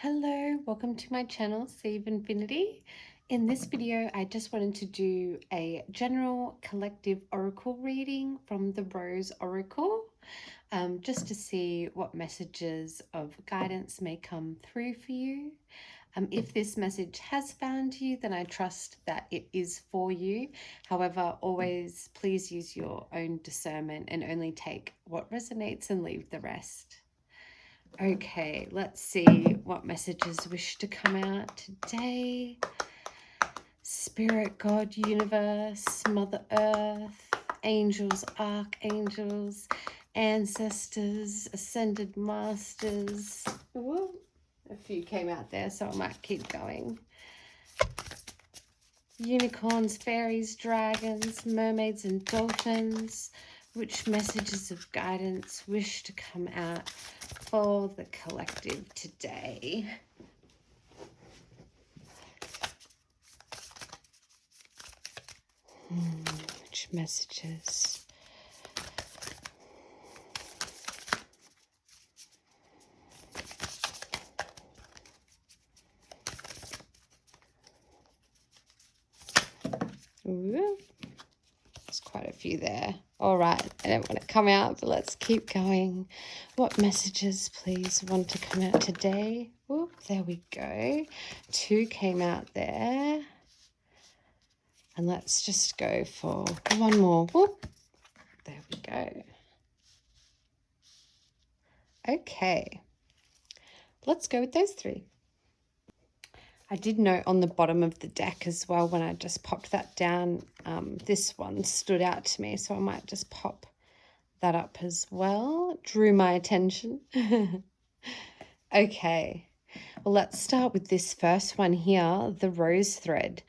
Hello, welcome to my channel, Save Infinity. In this video, I just wanted to do a general collective oracle reading from the Rose Oracle, just to see what messages of guidance may come through for you. If this message has found you, then I trust that it is for you. However, always please use your own discernment and only take what resonates and leave the rest. Okay, let's see what messages wish to come out today. Spirit, God, universe, Mother Earth, angels, archangels, ancestors, ascended masters. Ooh, a few came out there, so I might keep going. Unicorns, fairies, dragons, mermaids, and dolphins. Which messages of guidance wish to come out for the collective today? Which messages? Ooh, there's quite a few there. All right, I don't want to come out, but let's keep going. What messages, please, want to come out today? Oh, there we go. 2 came out there. And let's just go for one more. Whoop. There we go. Okay. Let's go with those 3. I did note on the bottom of the deck as well when I just popped that down, this one stood out to me, so I might just pop that up as well. It drew my attention. Okay, well, let's start with this first one here, the rose thread.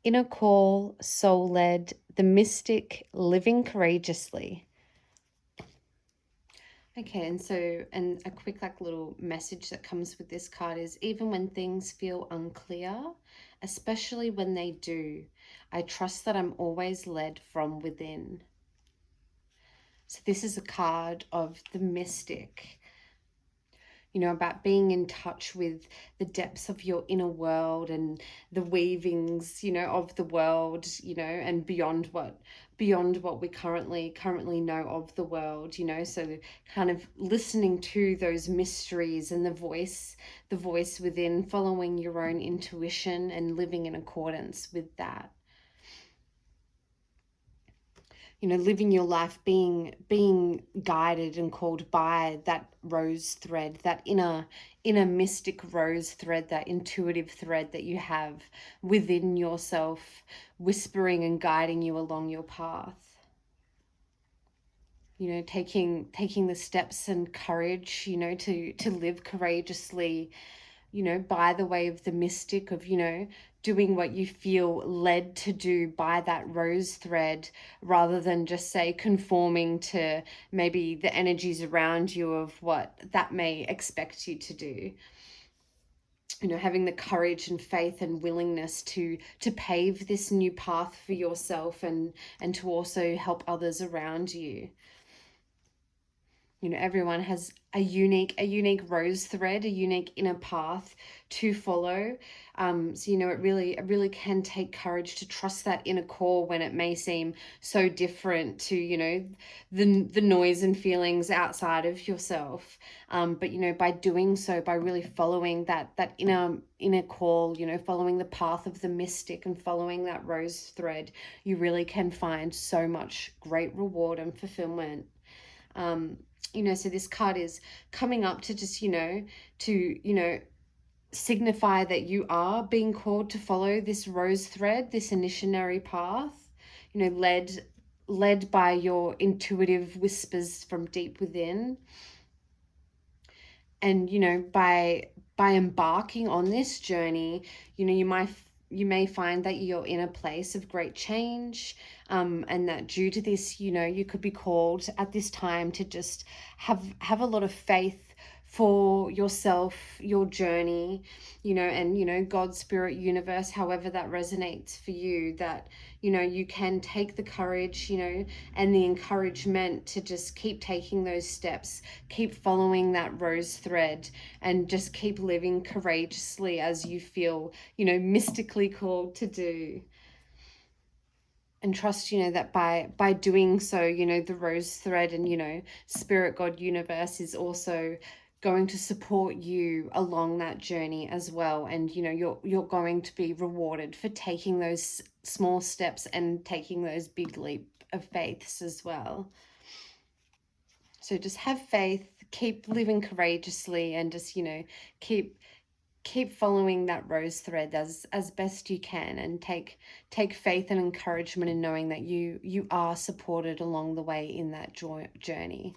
Inner call, soul-led, the mystic, living courageously. Okay, and a quick little message that comes with this card is, even when things feel unclear, especially when they do, I trust that I'm always led from within. So this is a card of the mystic, you know, about being in touch with the depths of your inner world and the weavings, you know, of the world, you know, and beyond what we currently know of the world, you know. So kind of listening to those mysteries and the voice within, following your own intuition and living in accordance with that. You know, living your life being guided and called by that rose thread, that inner mystic rose thread, that intuitive thread that you have within yourself, whispering and guiding you along your path. You know, taking the steps and courage, you know, to live courageously, you know, by the way of the mystic, of, you know, doing what you feel led to do by that rose thread, rather than just, say, conforming to maybe the energies around you of what that may expect you to do. You know, having the courage and faith and willingness to pave this new path for yourself and to also help others around you. You know, everyone has a unique rose thread, a unique inner path to follow. So, you know, it really can take courage to trust that inner core when it may seem so different to, you know, the noise and feelings outside of yourself. But, you know, by doing so, by really following that inner call, you know, following the path of the mystic and following that rose thread, you really can find so much great reward and fulfillment. You know, so this card is coming up to just, you know, signify that you are being called to follow this rose thread, this initiatory path, you know, led by your intuitive whispers from deep within. And, you know, by embarking on this journey, you know, you may find that you're in a place of great change, and that due to this, you know, you could be called at this time to just have a lot of faith for yourself, your journey, and God, spirit, universe, however that resonates for you, that you can take the courage, and the encouragement to just keep taking those steps, keep following that rose thread, and just keep living courageously as you feel, mystically called to do. And trust, that by doing so, the rose thread and, spirit, God, universe is also going to support you along that journey as well. And, you're going to be rewarded for taking those small steps and taking those big leap of faiths as well. So just have faith, keep living courageously, and just, keep following that rose thread as best you can, and take faith and encouragement in knowing that you are supported along the way in that journey.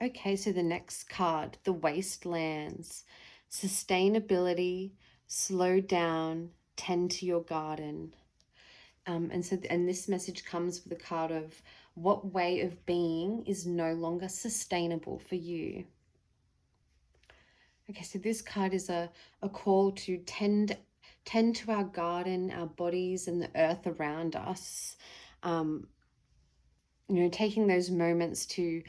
Okay, so the next card, the wastelands. Sustainability, slow down, tend to your garden. And this message comes with a card of what way of being is no longer sustainable for you. Okay, so this card is a call to tend to our garden, our bodies, and the earth around us. Taking those moments to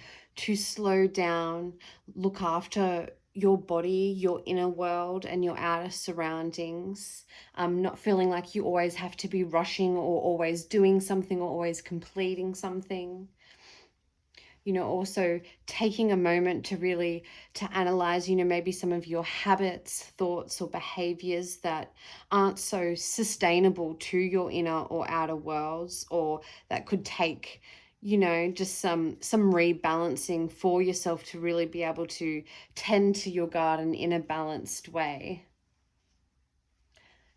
slow down, look after your body, your inner world, and your outer surroundings. Not feeling like you always have to be rushing or always doing something or always completing something. Also taking a moment to really to analyze, maybe some of your habits, thoughts, or behaviors that aren't so sustainable to your inner or outer worlds, or that could take, just some rebalancing for yourself to really be able to tend to your garden in a balanced way.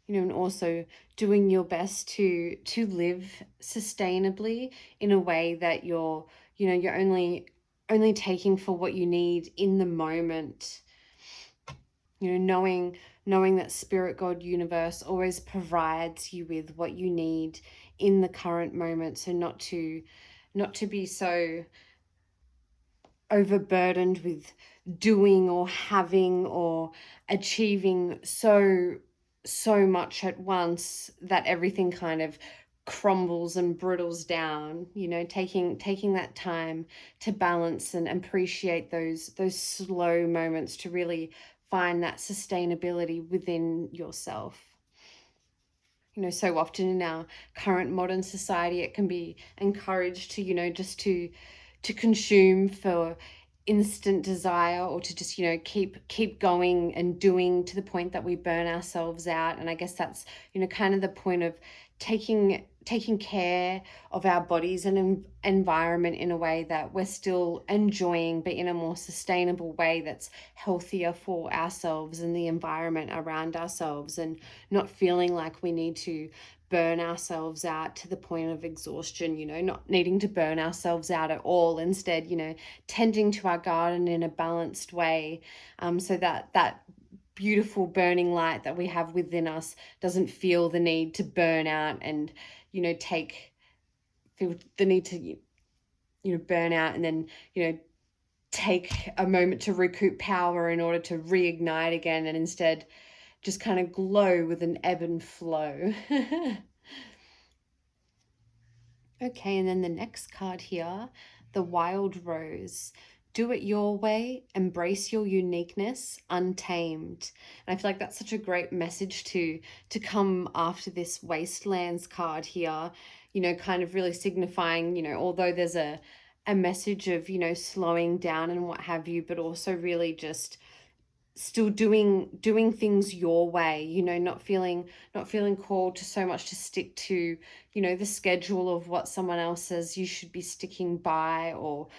And also doing your best to live sustainably in a way that you're only taking for what you need in the moment. Knowing that spirit, God, universe always provides you with what you need in the current moment. So not to be so overburdened with doing or having or achieving so much at once that everything kind of crumbles and brittles down. Taking that time to balance and appreciate those slow moments to really find that sustainability within yourself. So often in our current modern society, it can be encouraged to, just to consume for instant desire, or to just, keep going and doing to the point that we burn ourselves out. And I guess that's, kind of the point of taking care of our bodies and environment in a way that we're still enjoying, but in a more sustainable way that's healthier for ourselves and the environment around ourselves, and not feeling like we need to burn ourselves out to the point of exhaustion, not needing to burn ourselves out at all. Instead, tending to our garden in a balanced way, so that beautiful burning light that we have within us doesn't feel the need to burn out and, feel the need to, burn out and then, take a moment to recoup power in order to reignite again, and instead just kind of glow with an ebb and flow. Okay, and then the next card here, the wild rose. Do it your way, embrace your uniqueness, untamed. And I feel like that's such a great message to come after this wastelands card here, kind of really signifying, although there's a message of, slowing down and what have you, but also really just still doing things your way, not feeling called to so much to stick to, the schedule of what someone else says you should be sticking by, or,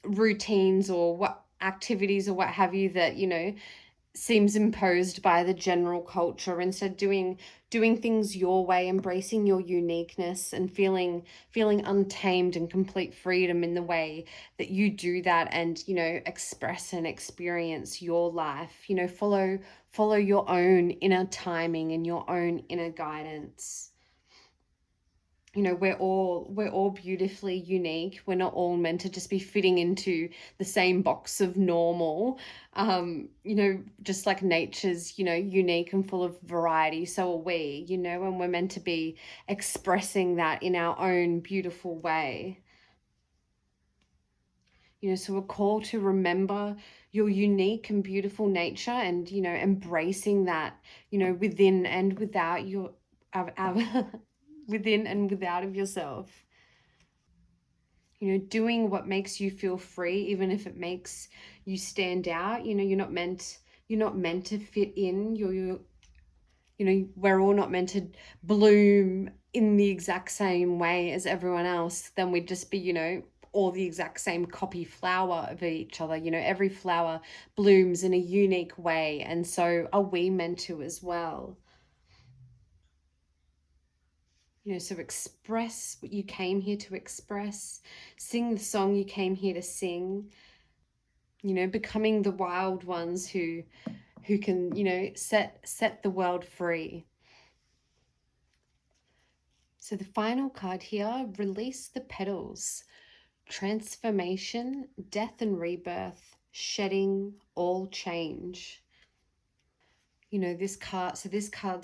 routines or what activities or what have you that, seems imposed by the general culture. Instead, doing things your way, embracing your uniqueness, and feeling untamed and complete freedom in the way that you do that, and express and experience your life. Follow your own inner timing and your own inner guidance. You know, we're all beautifully unique. We're not all meant to just be fitting into the same box of normal. You know, just like nature's, you know, unique and full of variety, so are we, you know, and we're meant to be expressing that in our own beautiful way. You know, so a call to remember your unique and beautiful nature, and, you know, embracing that, you know, within and without your within and without of yourself. You know, doing what makes you feel free, even if it makes you stand out. You know, you're not meant to fit in. You know, we're all not meant to bloom in the exact same way as everyone else. Then we'd just be, you know, all the exact same copy flower of each other. You know, every flower blooms in a unique way, and so are we meant to as well. You know, so express what you came here to express, sing the song you came here to sing. You know, becoming the wild ones who can, you know, set the world free. So the final card here, release the petals. Transformation, death and rebirth, shedding, all change. You know, this card's,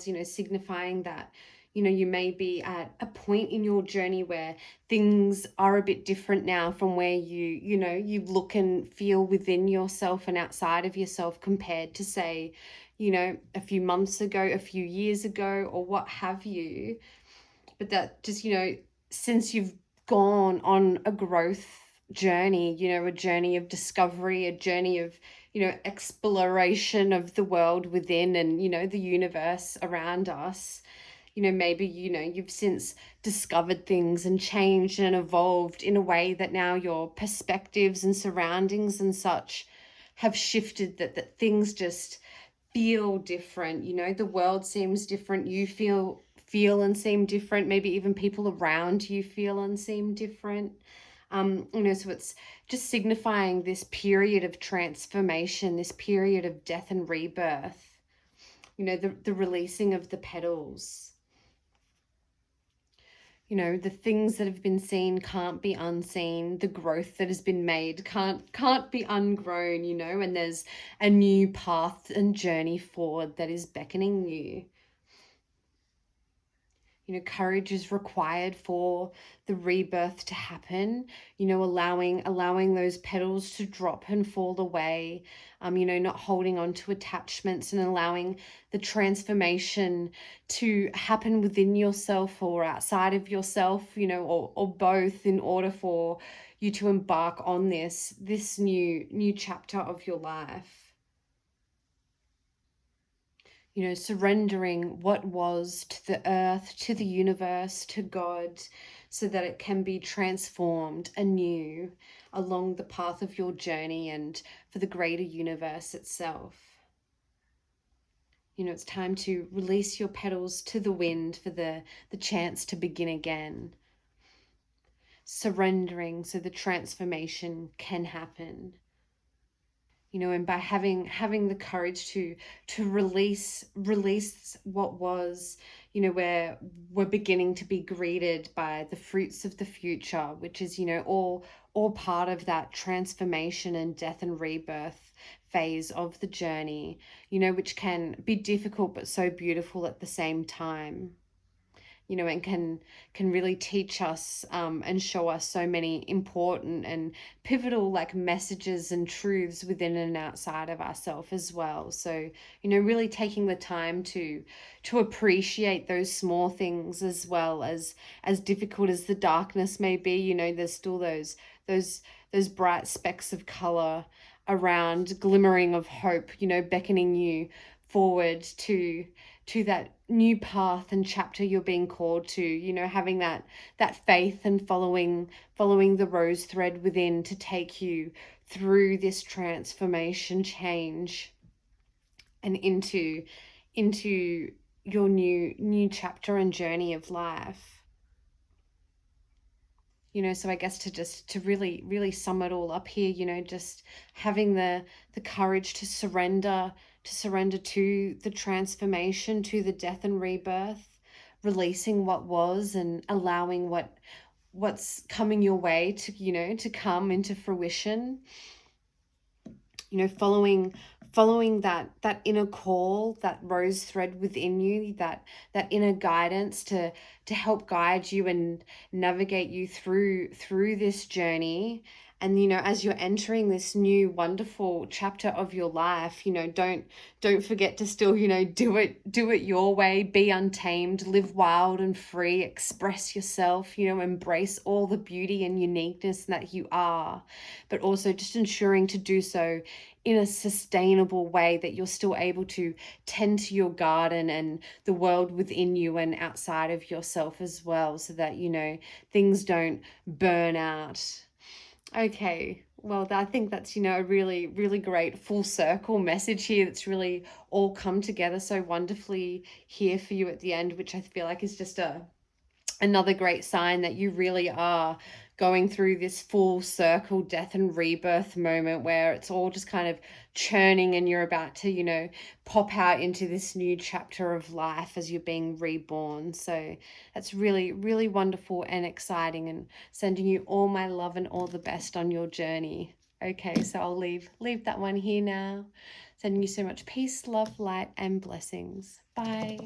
you know, signifying that, you know, you may be at a point in your journey where things are a bit different now from where you know, you look and feel within yourself and outside of yourself, compared to, say, you know, a few months ago, a few years ago, or what have you. But that just, you know, since you've gone on a growth journey, you know, a journey of discovery, a journey of, you know, exploration of the world within and, you know, the universe around us, you know, maybe, you know, you've since discovered things and changed and evolved in a way that now your perspectives and surroundings and such have shifted, that things just feel different. You know, the world seems different, you feel and seem different, maybe even people around you feel and seem different. You know, so it's just signifying this period of transformation, this period of death and rebirth. You know, the releasing of the petals. You know, the things that have been seen can't be unseen. The growth that has been made can't be ungrown, you know, and there's a new path and journey forward that is beckoning you. You know, courage is required for the rebirth to happen. You know, allowing those petals to drop and fall away. You know, not holding on to attachments, and allowing the transformation to happen within yourself or outside of yourself, you know, or both, in order for you to embark on this new chapter of your life. You know, surrendering what was to the earth, to the universe, to God, so that it can be transformed anew along the path of your journey and for the greater universe itself. You know, it's time to release your petals to the wind for the chance to begin again. Surrendering so the transformation can happen. You know, and by having the courage to release what was, you know, where we're beginning to be greeted by the fruits of the future, which is, you know, all part of that transformation and death and rebirth phase of the journey, you know, which can be difficult but so beautiful at the same time. You know, and can really teach us, and show us so many important and pivotal, like, messages and truths within and outside of ourselves as well. So, you know, really taking the time to appreciate those small things, as well as difficult as the darkness may be. You know, there's still those those bright specks of color around, glimmering of hope, you know, beckoning you forward to that new path and chapter you're being called to. You know, having that faith and following the rose thread within to take you through this transformation, change, and into your new chapter and journey of life. You know, so I guess to really sum it all up here, you know, just having the courage to surrender to the transformation, to the death and rebirth, releasing what was and allowing what's coming your way to, you know, to come into fruition. You know, following that inner call, that rose thread within you, that inner guidance to help guide you and navigate you through this journey. And, you know, as you're entering this new wonderful chapter of your life, you know, don't forget to still, you know, do it your way, be untamed, live wild and free, express yourself, you know, embrace all the beauty and uniqueness that you are, but also just ensuring to do so in a sustainable way, that you're still able to tend to your garden and the world within you and outside of yourself as well, so that, you know, things don't burn out. Okay, well, I think that's, you know, a really, really great full circle message here that's really all come together so wonderfully here for you at the end, which I feel like is just another great sign that you really are going through this full circle death and rebirth moment where it's all just kind of churning and you're about to, you know, pop out into this new chapter of life as you're being reborn. So that's really, really wonderful and exciting, and sending you all my love and all the best on your journey. Okay, so I'll leave that one here now. Sending you so much peace, love, light, and blessings. Bye.